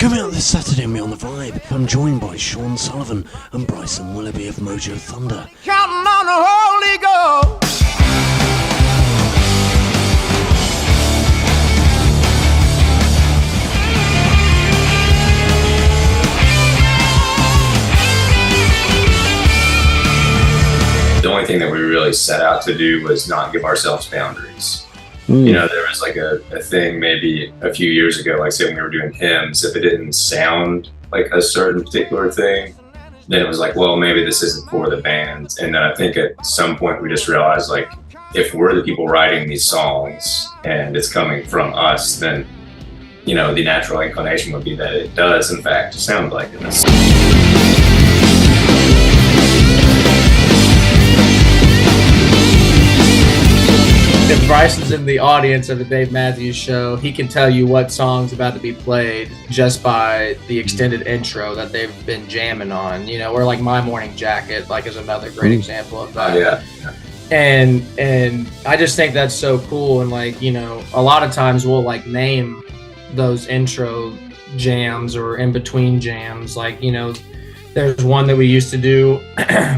Coming out this Saturday on Me on the Vibe, I'm joined by Sean Sullivan and Bryson Willoughby of Mojo Thunder. Counting on the Holy Ghost. The only thing that we really set out to do was not give ourselves boundaries. You know, there was like a thing maybe a few years ago, like say when we were doing hymns, if it didn't sound like a certain particular thing, then it was like, well, maybe this isn't for the band. And then I think at some point we just realized, like, if we're the people writing these songs and it's coming from us, then, you know, the natural inclination would be that it does in fact sound like this. If Bryson's in the audience of the Dave Matthews Show, he can tell you what song's about to be played just by the extended intro that they've been jamming on. You know, or like My Morning Jacket, like is another great example of that. Yeah. And I just think that's so cool. And like, you know, a lot of times we'll like name those intro jams or in between jams. Like, you know, there's one that we used to do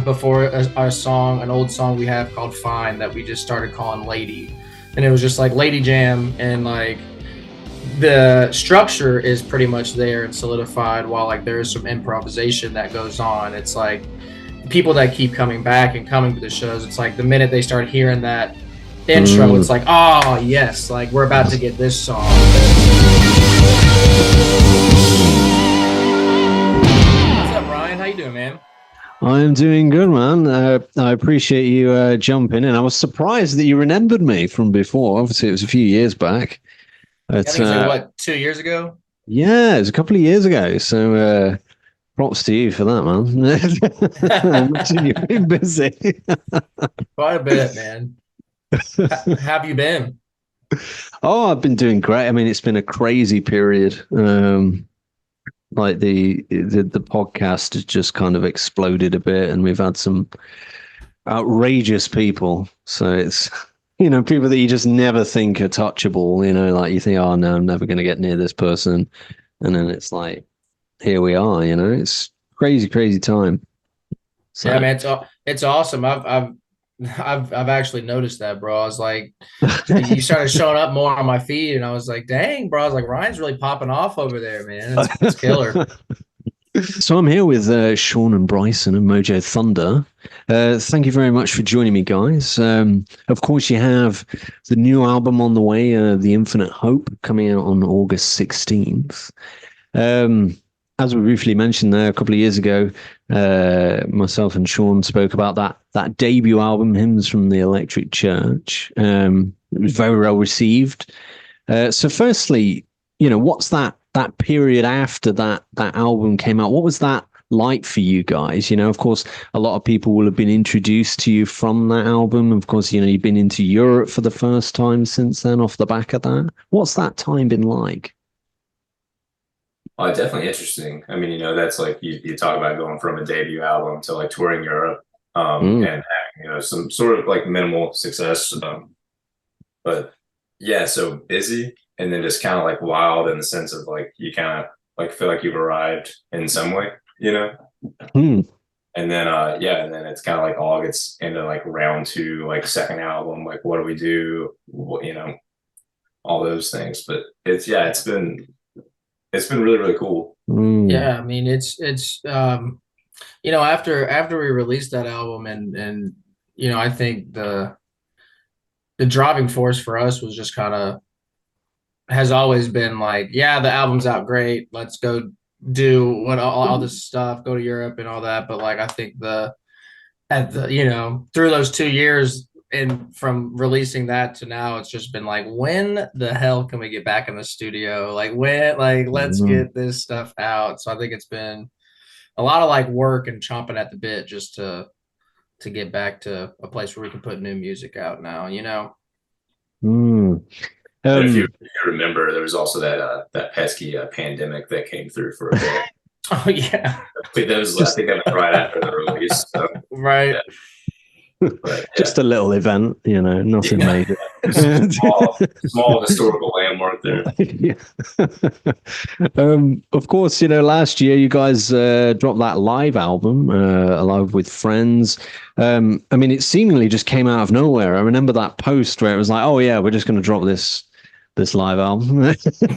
before our song, an old song we have called Fine, that we just started calling Lady. And it was just like Lady Jam, and like the structure is pretty much there and solidified, while like there is some improvisation that goes on. It's like people that keep coming back and coming to the shows, it's like the minute they start hearing that intro, it's like, oh yes, like we're about to get this song. How you doing, man? I'm doing good, man. I appreciate you jumping in. I was surprised that you remembered me from before. Obviously, it was a few years back. I think it was like, what, 2 years ago? Yeah, it was a couple of years ago. So props to you for that, man. I imagine you've been busy. Quite a bit, man. How have you been? Oh, I've been doing great. I mean, it's been a crazy period. Like the podcast has just kind of exploded a bit, and we've had some outrageous people. So it's, you know, people that you just never think are touchable, you know, like you think, oh no, I'm never going to get near this person. And then it's like, here we are, you know, it's crazy time. So, yeah, man, it's awesome. I've actually noticed that, bro. I was like, you started showing up more on my feed, and I was like, dang, bro. I was like, Ryan's really popping off over there, man. It's killer. So I'm here with Sean and Bryson and Mojo Thunder. Thank you very much for joining me, guys. Of course, you have the new album on the way, The Infinite Hope, coming out on August 16th. As we briefly mentioned there a couple of years ago, myself and Sean spoke about that debut album, Hymns from the Electric Church. It was very well received. So firstly, you know, what's that period after that album came out? What was that like for you guys? You know, of course, a lot of people will have been introduced to you from that album. Of course, you know, you've been into Europe for the first time since then off the back of that. What's that time been like? Oh, definitely interesting. I mean, you know, that's like you talk about going from a debut album to like touring Europe and having, you know, some sort of like minimal success. But yeah, so busy and then just kind of like wild in the sense of like you kind of like feel like you've arrived in some way, you know? And then and then it's kind of like all gets into like round two, like second album, like what do we do? What, you know, all those things. But it's been really cool. Yeah, I mean, it's you know, after we released that album, and you know, I think the driving force for us was just kind of has always been like, yeah, the album's out, great, let's go do all this stuff, go to Europe and all that. But like, I think you know, through those 2 years and from releasing that to now, it's just been like, when the hell can we get back in the studio? Like when, like, let's get this stuff out. So I think it's been a lot of like work and chomping at the bit just to get back to a place where we can put new music out now, you know? If you remember, there was also that pesky pandemic that came through for a bit. Oh yeah. I think that was right after the release. So, right. Yeah. But Just a little event, nothing yeah, major. small historical landmark there. Yeah. Of course, last year you guys dropped that live album, Alive with Friends. I mean, it seemingly just came out of nowhere. I remember that post where it was like, "Oh yeah, we're just going to drop this live album."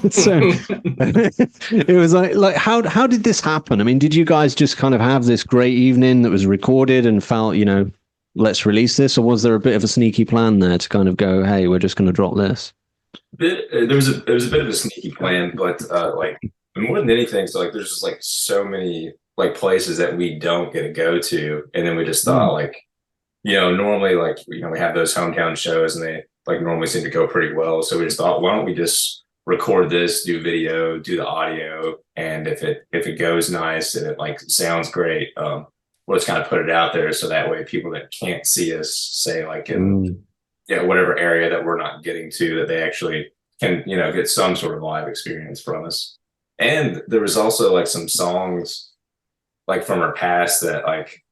So it was like how did this happen? I mean, did you guys just kind of have this great evening that was recorded and felt, let's release this, or was there a bit of a sneaky plan there to kind of go, hey, we're just going to drop this? There was a bit of a sneaky plan, but like more than anything, so like there's just like so many like places that we don't get to go to, and then we just thought like, normally like we have those hometown shows, and they like normally seem to go pretty well. So we just thought, why don't we just record this, do video, do the audio, and if it goes nice and it like sounds great, we'll just kind of put it out there so that way people that can't see us, say like in whatever area that we're not getting to, that they actually can, get some sort of live experience from us. And there was also like some songs like from our past that like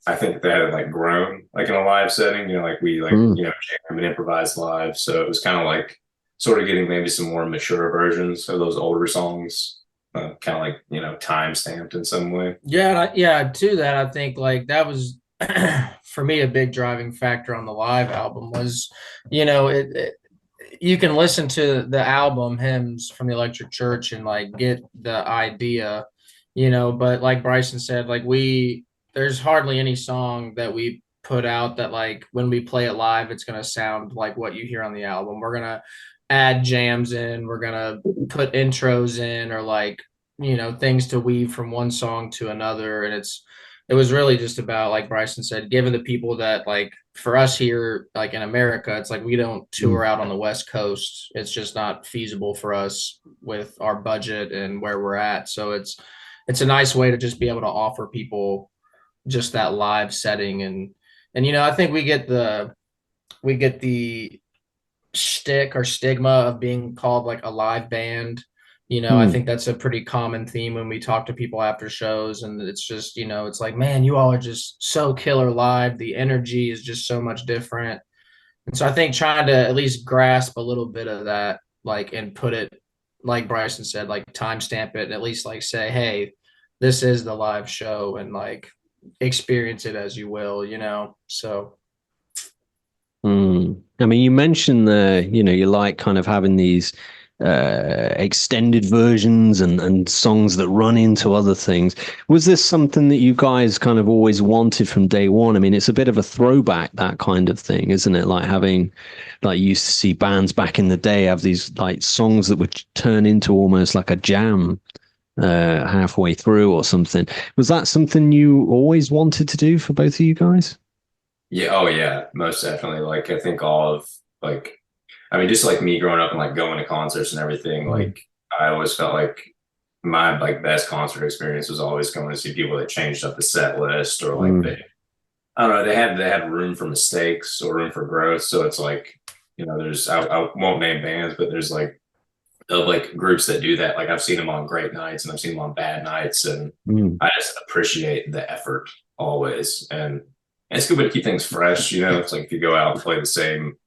I think that had like grown like in a live setting, like we like, jam and improvised live. So it was kind of like sort of getting maybe some more mature versions of those older songs, kind of like, time stamped in some way. Yeah, to that, I think like that was for me a big driving factor on the live album was, you can listen to the album Hymns from the Electric Church and like get the idea, but like Bryson said, like there's hardly any song that we put out that like when we play it live, it's going to sound like what you hear on the album. We're going to add jams in, we're going to put intros in, or like, things to weave from one song to another. And it was really just about, like Bryson said, giving the people that like for us here, like in America, it's like we don't tour out on the West Coast. It's just not feasible for us with our budget and where we're at. So it's a nice way to just be able to offer people just that live setting. And I think we get the shtick or stigma of being called like a live band. I think that's a pretty common theme when we talk to people after shows, and it's just, it's like, man, you all are just so killer live. The energy is just so much different. And so I think trying to at least grasp a little bit of that, like, and put it, like Bryson said, like timestamp it and at least like say, hey, this is the live show, and like experience it as you will, so. I mean, you mentioned you like kind of having these extended versions and songs that run into other things. Was this something that you guys kind of always wanted from day one? I mean, it's a bit of a throwback, that kind of thing, isn't it? Like having, like you used to see bands back in the day have these like songs that would turn into almost like a jam halfway through or something. Was that something you always wanted to do for both of you guys? Yeah. Oh yeah, most definitely. Like I think all of like, I mean, just like me growing up and like going to concerts and everything, like I always felt like my like best concert experience was always going to see people that changed up the set list, or like I don't know, they had room for mistakes or room for growth. So it's like, there's I won't name bands, but there's like groups that do that. Like I've seen them on great nights and I've seen them on bad nights, and I just appreciate the effort always. And it's good way to keep things fresh. It's like if you go out and play the same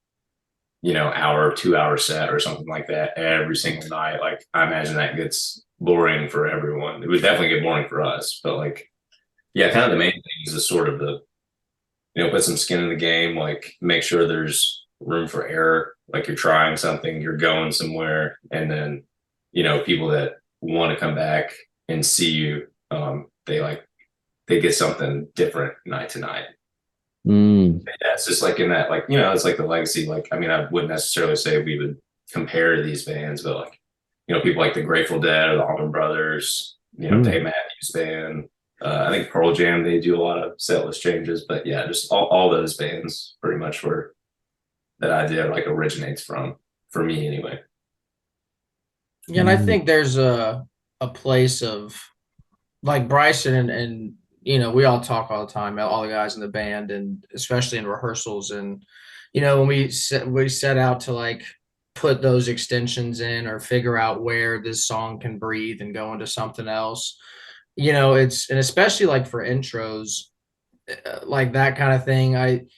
hour, 2 hour set or something like that every single night, like I imagine that gets boring for everyone. It would definitely get boring for us, but like, yeah, kind of the main thing is just sort of the, put some skin in the game, like make sure there's room for error. Like you're trying something, you're going somewhere, and then, people that want to come back and see you, they get something different night to night. Yeah, it's just like in that, like, it's like the legacy. Like, I mean, I wouldn't necessarily say we would compare to these bands, but like, people like the Grateful Dead or the Allman Brothers, Dave Matthews Band. I think Pearl Jam, they do a lot of set list changes, but yeah, just all those bands pretty much where that idea like originates from, for me anyway. Yeah, and I think there's a place of like Bryson and we all talk all the time, all the guys in the band, and especially in rehearsals. And, when we set out to like put those extensions in or figure out where this song can breathe and go into something else, and especially like for intros, like that kind of thing.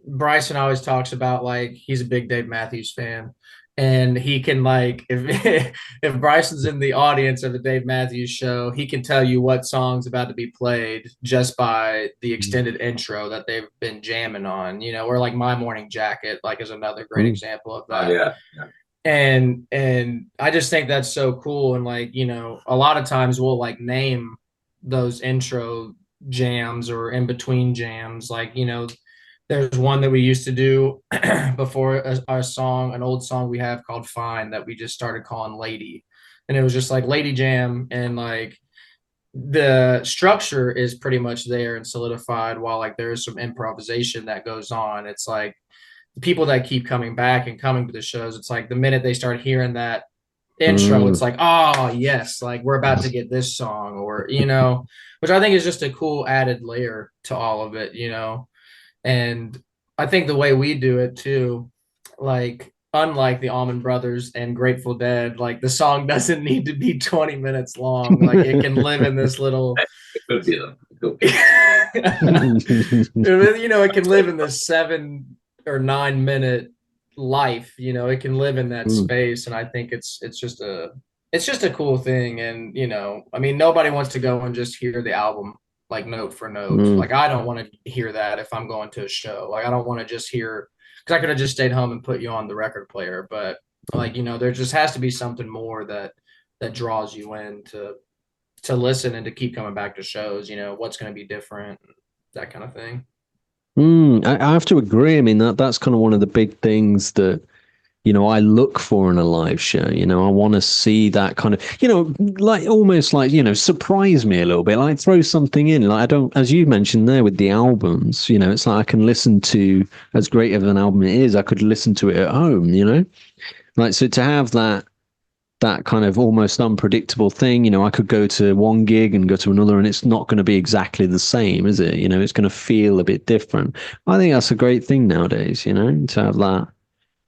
Bryson always talks about like he's a big Dave Matthews fan, and he can like if if Bryson's in the audience of the Dave Matthews show, he can tell you what song's about to be played just by the extended intro that they've been jamming on. Or like My Morning Jacket, like is another great Mm. example of Oh that. yeah. And I just think that's so cool. And like, a lot of times we'll like name those intro jams or in between jams. Like, there's one that we used to do before our song, an old song we have called Fine that we just started calling Lady. And it was just like Lady Jam, and like the structure is pretty much there and solidified, while like there's some improvisation that goes on. It's like the people that keep coming back and coming to the shows, it's like the minute they start hearing that intro, it's like, oh yes, like we're about to get this song, or which I think is just a cool added layer to all of it. And I think the way we do it too, like unlike the Allman Brothers and Grateful Dead, like the song doesn't need to be 20 minutes long. Like it can live in this little It could be them. It could be. It can live in this 7 or 9 minute life. It can live in that space. And I think it's just a cool thing. And I mean, nobody wants to go and just hear the album like note for note. Like I don't want to hear that if I'm going to a show. Like I don't want to just hear, because I could have just stayed home and put you on the record player. But like, there just has to be something more that draws you in to listen and to keep coming back to shows. What's going to be different, that kind of thing. I have to agree. I mean, that's kind of one of the big things that, I look for in a live show. I want to see that kind of, like almost like, surprise me a little bit, like throw something in. Like I don't, as you mentioned there with the albums, it's like I can listen to, as great of an album it is, I could listen to it at home, like, so to have that kind of almost unpredictable thing, I could go to one gig and go to another, and it's not going to be exactly the same, is it? It's going to feel a bit different. I think that's a great thing nowadays, to have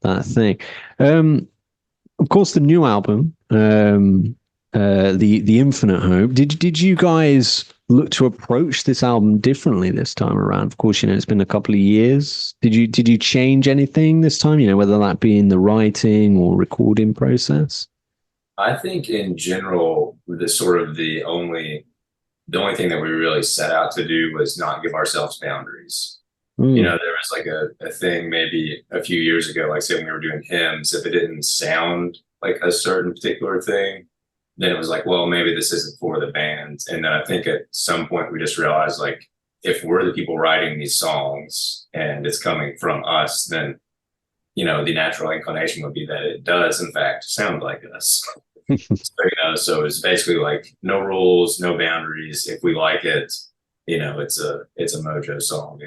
that thing. Of course, the new album, the Infinite Hope. Did you guys look to approach this album differently this time around? Of course, it's been a couple of years. Did you change anything this time? Whether that be in the writing or recording process. I think in general, the only thing that we really set out to do was not give ourselves boundaries. There was like a thing maybe a few years ago, like say when we were doing hymns, if it didn't sound like a certain particular thing, then it was like, well, maybe this isn't for the band. And then I think at some point we just realized, like, if we're the people writing these songs and it's coming from us, then, the natural inclination would be that it does in fact sound like us. So it's basically like no rules, no boundaries. If we like it, it's a Mojo song,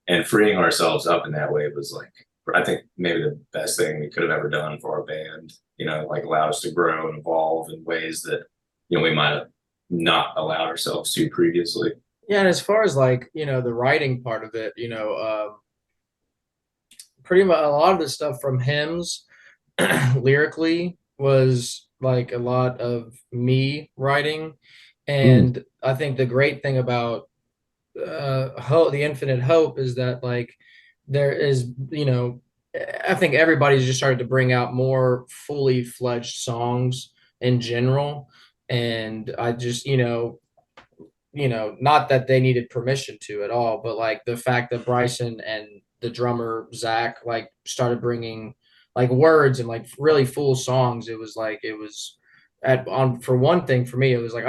and freeing ourselves up in that way was like, I think maybe the best thing we could have ever done for our band. Like allowed us to grow and evolve in ways that we might have not allowed ourselves to previously. Yeah, and as far as like the writing part of it, pretty much a lot of the stuff from hymns lyrically was like a lot of me writing. And I think the great thing about the Infinite Hope is that like there is, I think everybody's just started to bring out more fully fledged songs in general. And I just, not that they needed permission to at all, but like the fact that Bryson and the drummer Zach like started bringing like words and like really full songs. It was like for one thing, for me it was like,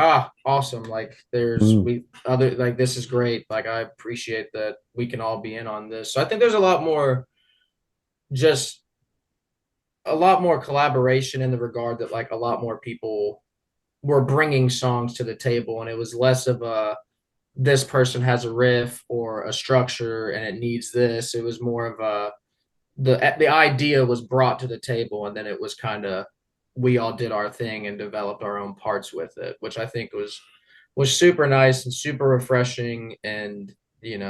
awesome, like there's this is great, like I appreciate that we can all be in on this. So I think there's a lot more collaboration in the regard that like a lot more people were bringing songs to the table, and it was less of this person has a riff or a structure and it needs this. It was more of the idea was brought to the table, and then it was kind of, we all did our thing and developed our own parts with it, which I think was super nice and super refreshing. And it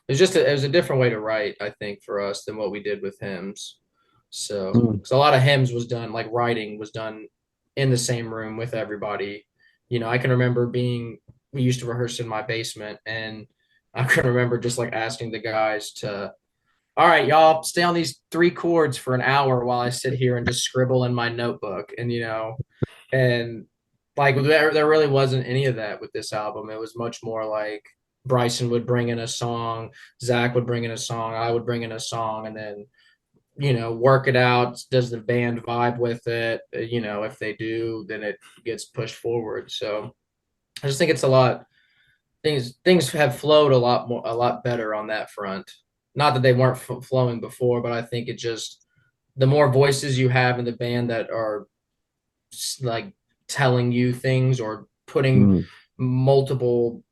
was a different way to write, I think, for us than what we did with hymns. So because a lot of hymns was done, like writing was done in the same room with everybody. I can remember we used to rehearse in my basement, and I can remember just like asking the guys to all right, y'all, stay on these 3 chords for an hour while I sit here and just scribble in my notebook. And, and like there really wasn't any of that with this album. It was much more like Bryson would bring in a song, Zach would bring in a song, I would bring in a song, and then, work it out. Does the band vibe with it? If they do, then it gets pushed forward. So I just think it's a lot. Things have flowed a lot better on that front. Not that they weren't flowing before, but I think it just, the more voices you have in the band that are like telling you things or putting Mm. multiple,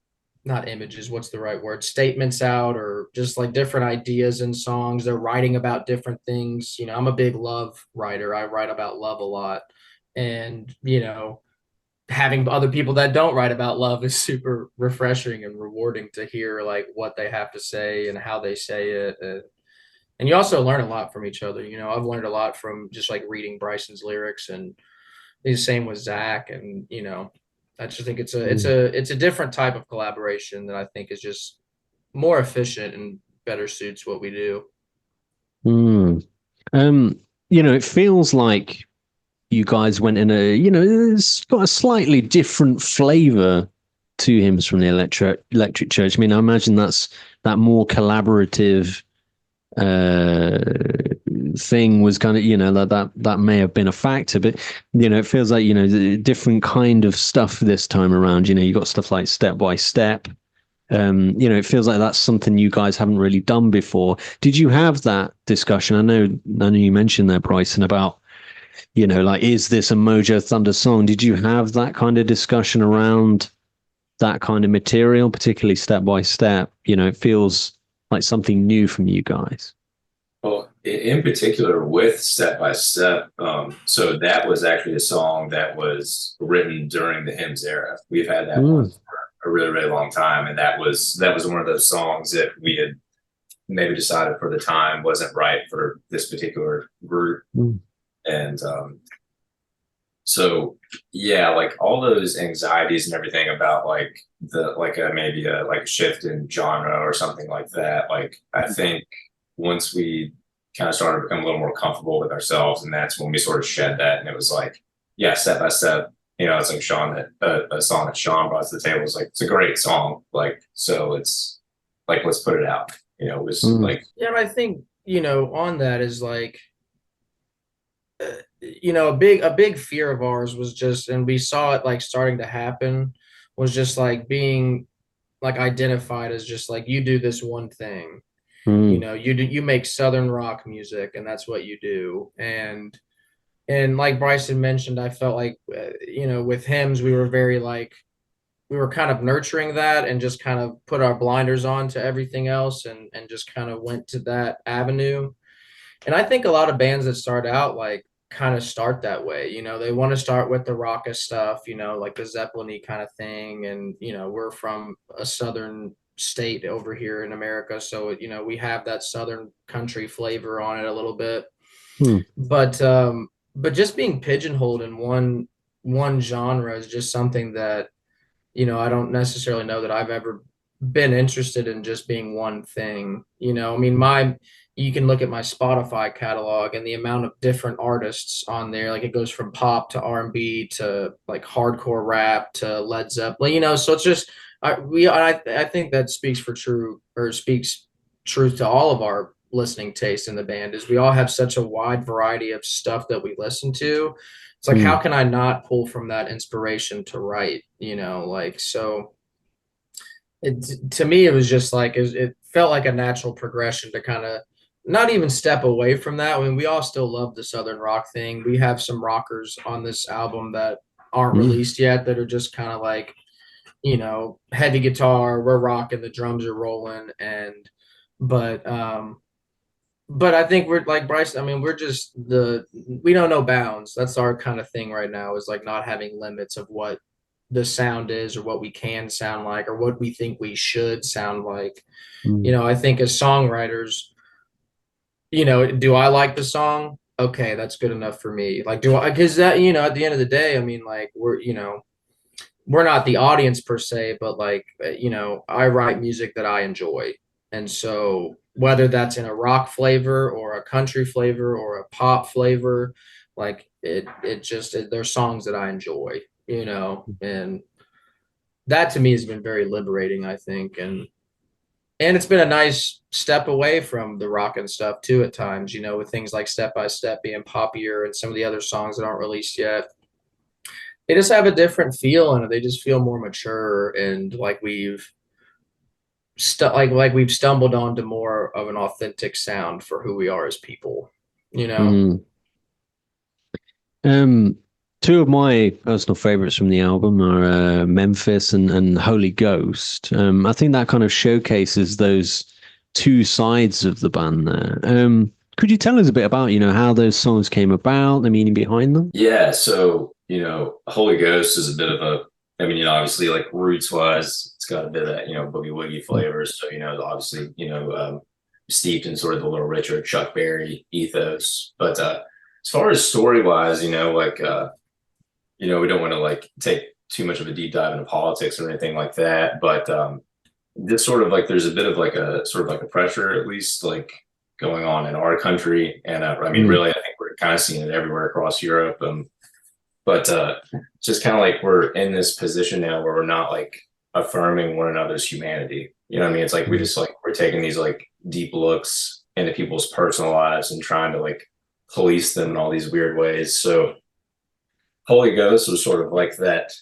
not images, what's the right word, statements out, or just like different ideas in songs. They're writing about different things. I'm a big love writer. I write about love a lot. And, having other people that don't write about love is super refreshing and rewarding to hear like what they have to say and how they say it. And you also learn a lot from each other. I've learned a lot from just like reading Bryson's lyrics, and the same with Zach. And, I just think it's a different type of collaboration that I think is just more efficient and better suits what we do. Mm. It feels like you guys went in it's got a slightly different flavor to Hymns from the Electric Church. I mean, I imagine that's that more collaborative thing was kind of, that may have been a factor, but it feels like, the different kind of stuff this time around. You got stuff like Step by Step. It feels like that's something you guys haven't really done before. Did you have that discussion? I know you mentioned there, Bryson, about, like, is this a Mojo Thunder song? Did you have that kind of discussion around that kind of material, particularly Step by Step? It feels like something new from you guys. Well, in particular with Step by Step, so that was actually a song that was written during the Hymns era. We've had that one for a really, really long time, and that was one of those songs that we had maybe decided for the time wasn't right for this particular group. And so yeah, like all those anxieties and everything about like maybe a shift in genre or something like that. Like I think once we kind of started to become a little more comfortable with ourselves, and that's when we sort of shed that, and it was like, yeah, Step by Step, it's like Sean, that a song that Sean brought to the table. It's like, it's a great song, like, so it's like, let's put it out, it was like, yeah. And I think, on that is like, a big fear of ours was just, and we saw it like starting to happen, was just like being like identified as just like, you do this one thing. You make Southern rock music, and that's what you do. And like Bryson mentioned, I felt like, with Hymns, we were very like, we were kind of nurturing that and just kind of put our blinders on to everything else, and just kind of went to that avenue. And I think a lot of bands that start out like kind of start that way. They want to start with the raucous stuff, like the Zeppelin-y kind of thing. And, we're from a Southern state over here in America. So, we have that Southern country flavor on it a little bit. But just being pigeonholed in one genre is just something that, I don't necessarily know that I've ever been interested in just being one thing. I mean, you can look at my Spotify catalog and the amount of different artists on there. Like it goes from pop to R&B to like hardcore rap to Led Zeppelin, so it's just, I think that speaks truth to all of our listening taste in the band, is we all have such a wide variety of stuff that we listen to. It's like, how can I not pull from that inspiration to write, like, so to me, it was just like, it felt like a natural progression to kind of not even step away from that. I mean, we all still love the Southern rock thing. We have some rockers on this album that aren't released yet that are just kind of like, heavy guitar, we're rocking, the drums are rolling. But I think we're like Bryson. I mean, we don't know bounds. That's our kind of thing right now, is like not having limits of what the sound is, or what we can sound like, or what we think we should sound like. I think as songwriters, do I like the song? Okay, that's good enough for me. Like, because that, at the end of the day, I mean, like, we're not the audience per se, but like, I write music that I enjoy. And so, whether that's in a rock flavor or a country flavor or a pop flavor, like there's songs that I enjoy, and that to me has been very liberating, I think. And it's been a nice step away from the rock and stuff too at times, with things like Step by Step being poppier and some of the other songs that aren't released yet. They just have a different feel and they just feel more mature and like we've stumbled onto more of an authentic sound for who we are as people. Mm. Two of my personal favorites from the album are Memphis and Holy Ghost. I think that kind of showcases those two sides of the band there. Could you tell us a bit about, how those songs came about, the meaning behind them? Yeah, so Holy Ghost is a bit of obviously like roots wise, it's got a bit of that, boogie woogie flavors. So, obviously, steeped in sort of the little richer Chuck Berry ethos. But as far as story wise, we don't want to like take too much of a deep dive into politics or anything like that. But this sort of like there's a bit of like a sort of like a pressure, at least like going on in our country. And really, I think we're kind of seeing it everywhere across Europe. But just kind of like we're in this position now where we're not like affirming one another's humanity. You know what I mean? It's like we just like we're taking these like deep looks into people's personal lives and trying to like police them in all these weird ways. So Holy Ghost was sort of like that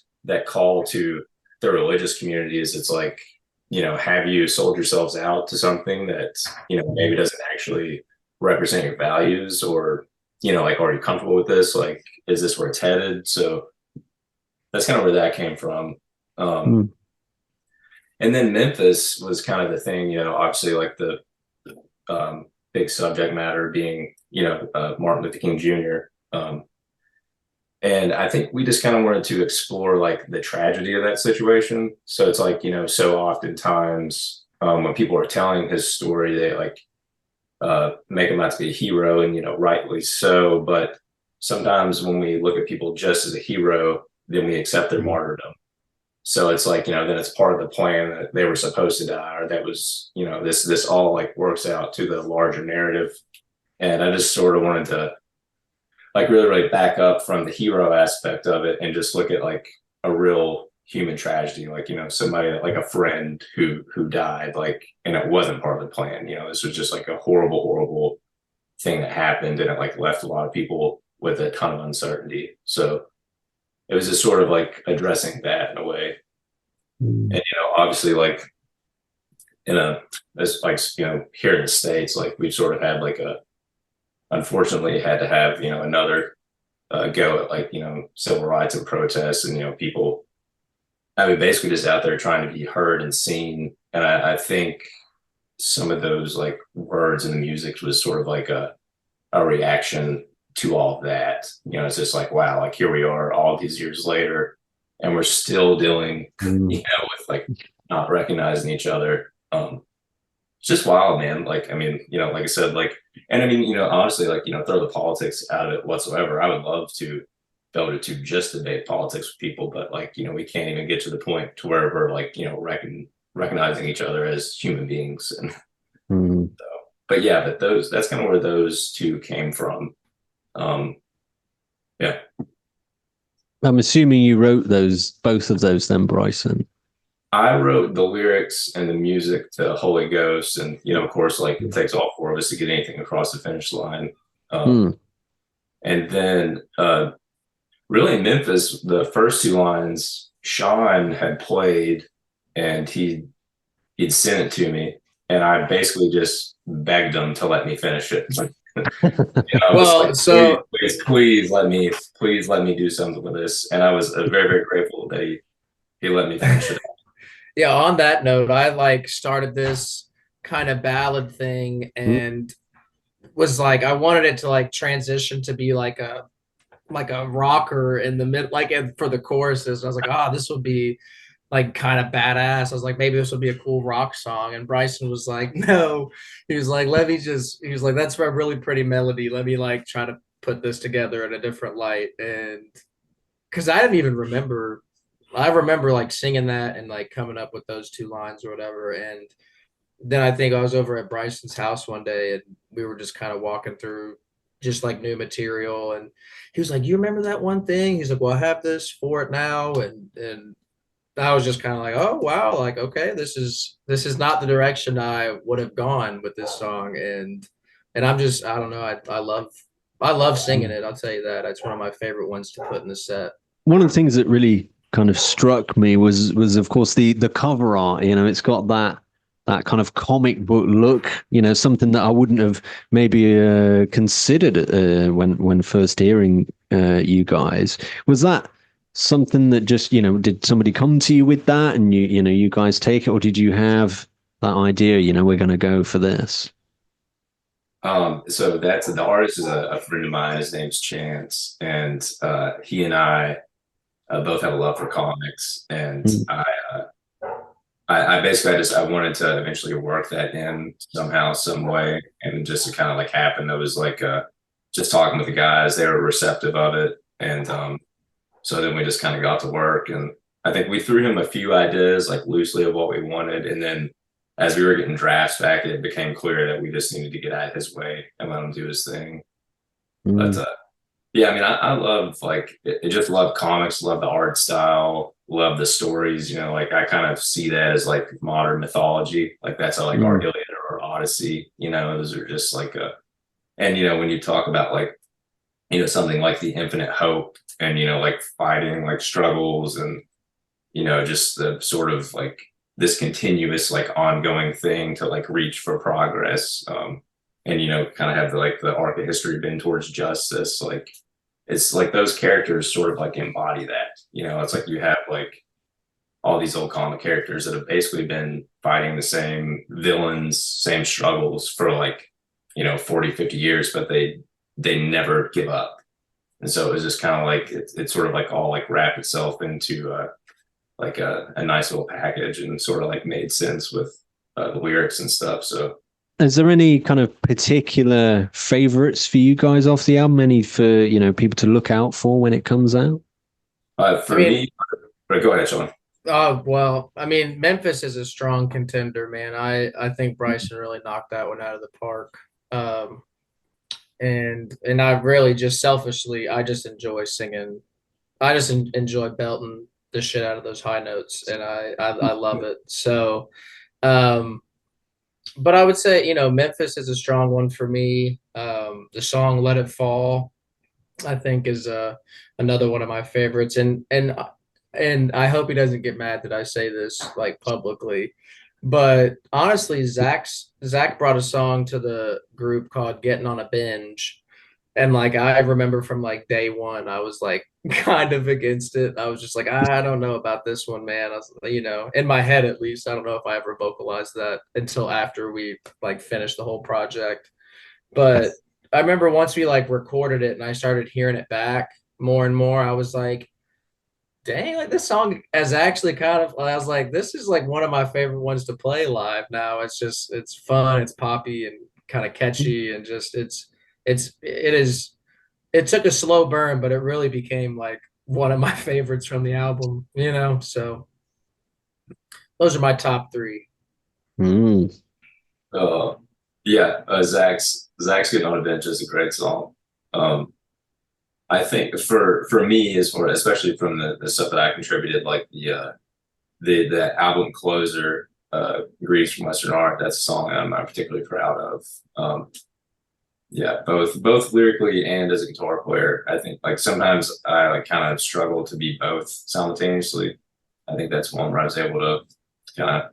call to the religious communities. It's like, have you sold yourselves out to something that, maybe doesn't actually represent your values, or, like, are you comfortable with this? Like, is this where it's headed? So that's kind of where that came from. And then Memphis was kind of the thing, obviously like the big subject matter being, Martin Luther King Jr. And I think we just kind of wanted to explore like the tragedy of that situation. So it's like, so oftentimes when people are telling his story, they like make him out to be a hero, and, rightly so. But sometimes when we look at people just as a hero, then we accept their martyrdom. So it's like, then it's part of the plan that they were supposed to die, or that was, this all like works out to the larger narrative. And I just sort of wanted to like really back up from the hero aspect of it and just look at like a real human tragedy, like, somebody like a friend who died, like, and it wasn't part of the plan. This was just like a horrible thing that happened, and it like left a lot of people with a ton of uncertainty. So it was just sort of like addressing that in a way. And obviously like here in the States, like we've sort of had like unfortunately had to have another go at like civil rights and protests, and people basically just out there trying to be heard and seen. And I think some of those like words in the music was sort of like a reaction to all of that. It's just like, wow, like here we are all these years later and we're still dealing with like not recognizing each other. It's just wild, man. Like, like I said, like, and honestly, like, throw the politics out of it whatsoever. I would love to be able to just debate politics with people, but like, we can't even get to the point to where we're like, recognizing each other as human beings. And so, but yeah, but that's kind of where those two came from. Yeah. I'm assuming you wrote both of those then, Bryson. I wrote the lyrics and the music to Holy Ghost, and of course, like it takes all four of us to get anything across the finish line. And then, really, in Memphis, the first two lines, Sean had played, and he'd sent it to me, and I basically just begged him to let me finish it. Well, like, so please let me do something with this, and I was very, very grateful that he let me finish it. Yeah, on that note, I like started this kind of ballad thing and was like, I wanted it to like transition to be like a rocker in the mid, like for the choruses. And I was like, this would be like kind of badass. I was like, maybe this would be a cool rock song. And Bryson was like, no. He was like, he was like, that's a really pretty melody. Let me like try to put this together in a different light. And because I didn't even remember like singing that and like coming up with those two lines or whatever. And then I think I was over at Bryson's house one day and we were just kind of walking through just like new material, and he was like, "You remember that one thing?" He's like, "Well, I have this for it now," and I was just kind of like, "Oh wow, like okay, this is not the direction I would have gone with this song," and I'm just I don't know, I love singing it. I'll tell you that. It's one of my favorite ones to put in the set. One of the things that really kind of struck me was of course the cover art. You know, it's got that kind of comic book look. You know, something that I wouldn't have maybe considered when first hearing you guys. Was that something that just, you know, did somebody come to you with that and you guys take it, or did you have that idea? You know, we're going to go for this. So that's the artist is a friend of mine. His name's Chance, and he and I both have a love for comics, and I basically I wanted to eventually work that in somehow, some way, and just to kind of like happen. It was like just talking with the guys; they were receptive of it, and so then we just kind of got to work. And I think we threw him a few ideas, like loosely, of what we wanted, and then as we were getting drafts back, it became clear that we just needed to get out of his way and let him do his thing. But yeah, I mean, I love like it just love comics, love the art style, love the stories. You know, like I kind of see that as like modern mythology. Like that's how like our Iliad or Odyssey. You know, those are just like and you know when you talk about like something like the infinite hope and like fighting like struggles and just the sort of like this continuous like ongoing thing to like reach for progress, and kind of have the arc of history been towards justice. Like it's like those characters sort of like embody that. It's like you have like all these old comic characters that have basically been fighting the same villains, same struggles for like 40, 50 years, but they never give up. And so it was just kind of like it sort of like all like wrapped itself into like a nice little package and sort of like made sense with the lyrics and stuff. So is there any kind of particular favorites for you guys off the album? Any for people to look out for when it comes out? Me, go ahead, Sean. Well, I mean, Memphis is a strong contender, man. I think Bryson really knocked that one out of the park. And I really just selfishly, I just enjoy singing. I just enjoy belting the shit out of those high notes, and I love it. So, but I would say Memphis is a strong one for me. The song "Let It Fall," I think, is another one of my favorites, and I hope he doesn't get mad that I say this like publicly. But honestly, Zach brought a song to the group called "Getting on a Binge," and like I remember from like day one, I was like kind of against it. I was just like, I don't know about this one, man. I was, in my head at least, I don't know if I ever vocalized that until after we like finished the whole project. But I remember once we like recorded it and I started hearing it back more and more, I was like, dang, like this song is actually kind of, I was like, this is like one of my favorite ones to play live now. It's fun, it's poppy and kind of catchy, and just it took a slow burn, but it really became like one of my favorites from the album, so those are my top three. Yeah, Zach's Getting on a Bench is a great song. I think for me, as far especially from the stuff that I contributed, like the album closer, "Greetings from Western Art," that's a song I'm particularly proud of. Yeah, both lyrically and as a guitar player. I think like sometimes I like kind of struggle to be both simultaneously. I think that's one where I was able to kind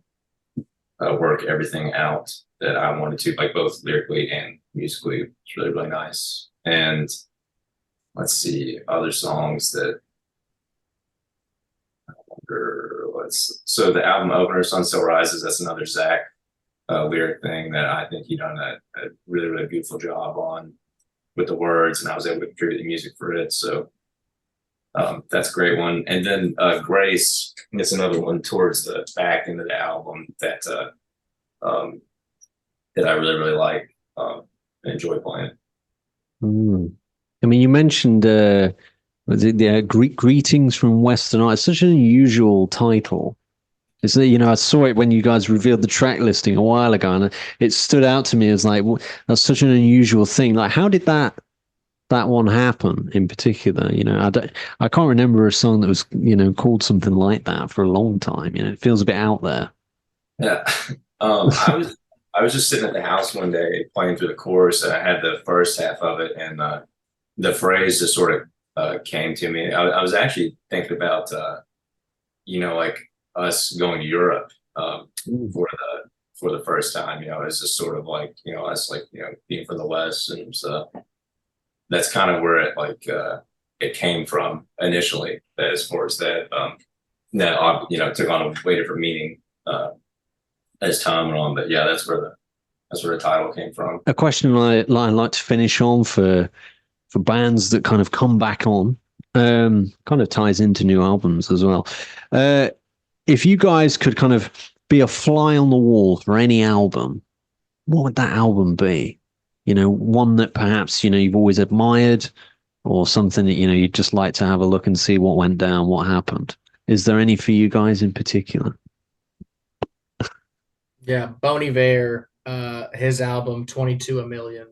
of work everything out that I wanted to, like both lyrically and musically. It's really, really nice. And let's see, other songs that I wonder. So the album opener, "Sun Still Rises," that's another Zach lyric thing that I think he done a really, really beautiful job on with the words, and I was able to contribute the music for it. So that's a great one. And then "Grace" is another one towards the back end of the album that I really, really like and enjoy playing. I mean, you mentioned was it the Greetings from Western Art? It's such an unusual title. It's I saw it when you guys revealed the track listing a while ago, and it stood out to me as like that's such an unusual thing. Like, how did that one happen in particular? I can't remember a song that was called something like that for a long time. It feels a bit out there. Yeah. I was just sitting at the house one day playing through the chorus, and I had the first half of it, and the phrase just sort of came to me. I was actually thinking about like us going to Europe for the first time. It's just sort of like us like being from the West, and so that's kind of where it came from initially. As far as that, now took on a way different meaning as time went on. But yeah, that's where the title came from. A question I like to finish on for bands that kind of come back on, kind of ties into new albums as well. If you guys could kind of be a fly on the wall for any album, what would that album be? One that perhaps you've always admired, or something that you'd just like to have a look and see what went down, what happened. Is there any for you guys in particular? Yeah, Bon Iver, his album 22 a Million.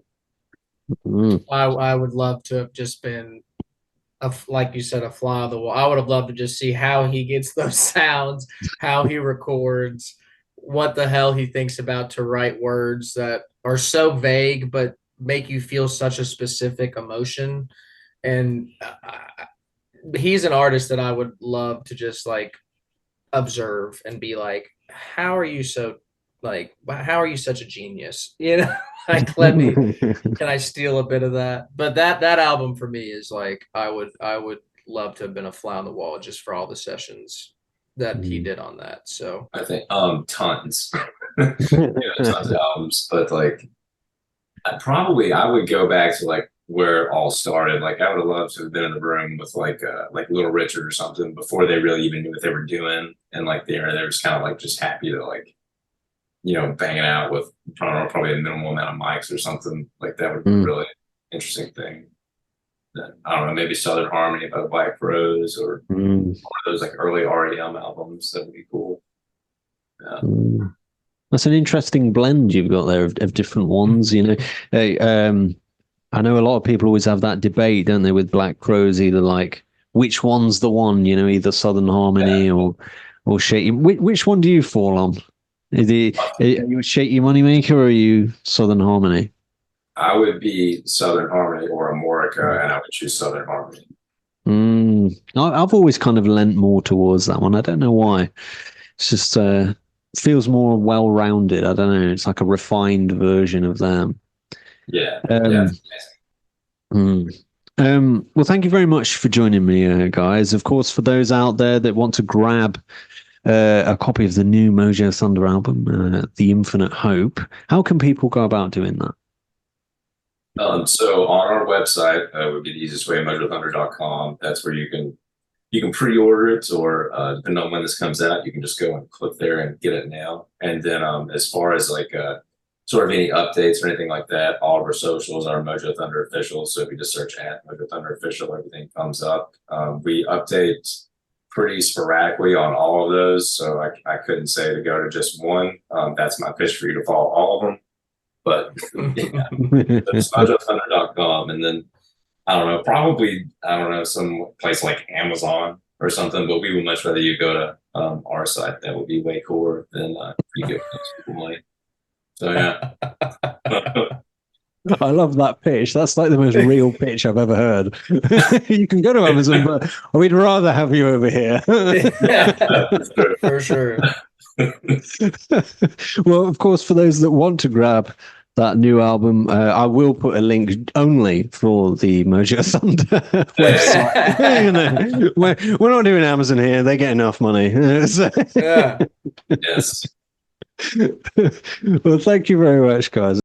Mm. I would love to have just been like you said, a fly on the wall. I would have loved to just see how he gets those sounds, how he records, what the hell he thinks about to write words that are so vague but make you feel such a specific emotion. And he's an artist that I would love to just like observe and be like, how are you such a genius? Like, can I steal a bit of that? But that album for me is like, I would love to have been a fly on the wall just for all the sessions that he did on that. So I think tons, tons of albums, but like I would go back to like where it all started. Like, I would have loved to have been in the room with like Little Richard or something before they really even knew what they were doing, and like they were just kind of like just happy to like banging out with probably a minimal amount of mics or something. Like, that would be a really interesting thing. I don't know, maybe Southern Harmony by the Black Rose, or one of those like early REM albums. That would be cool. Yeah. That's an interesting blend you've got there of different ones. I know a lot of people always have that debate, don't they, with Black Rose, either like which one's the one, either Southern Harmony or Shaky. Which one do you fall on? Are you a Shaky Moneymaker, or are you Southern Harmony? I would be Southern Harmony or Amorica, and I would choose Southern Harmony. I've always kind of lent more towards that one. I don't know why. It's just feels more well-rounded. I don't know. It's like a refined version of them. Yeah. Well, thank you very much for joining me, guys. Of course, for those out there that want to grab a copy of the new Mojo Thunder album, The Infinite Hope, how can people go about doing that? So on our website would be the easiest way, mojothunder.com. That's where you can pre-order it, or depending on when this comes out, you can just go and click there and get it now. And then as far as like sort of any updates or anything like that, all of our socials are Mojo Thunder Official. So if you just search at Mojo Thunder Official, everything comes up. We update pretty sporadically on all of those, so I couldn't say to go to just one. That's my pitch for you to follow all of them. But yeah, that's MojoThunder.com, and then I don't know, some place like Amazon or something. But we would much rather you go to our site. That would be way cooler than you give people money. So yeah. I love that pitch. That's like the most real pitch I've ever heard. You can go to Amazon, but we'd rather have you over here. For sure. Well, of course, for those that want to grab that new album, I will put a link only for the Mojo Thunder website. We're not doing Amazon here. They get enough money. Yeah. Yes. Well, thank you very much, guys.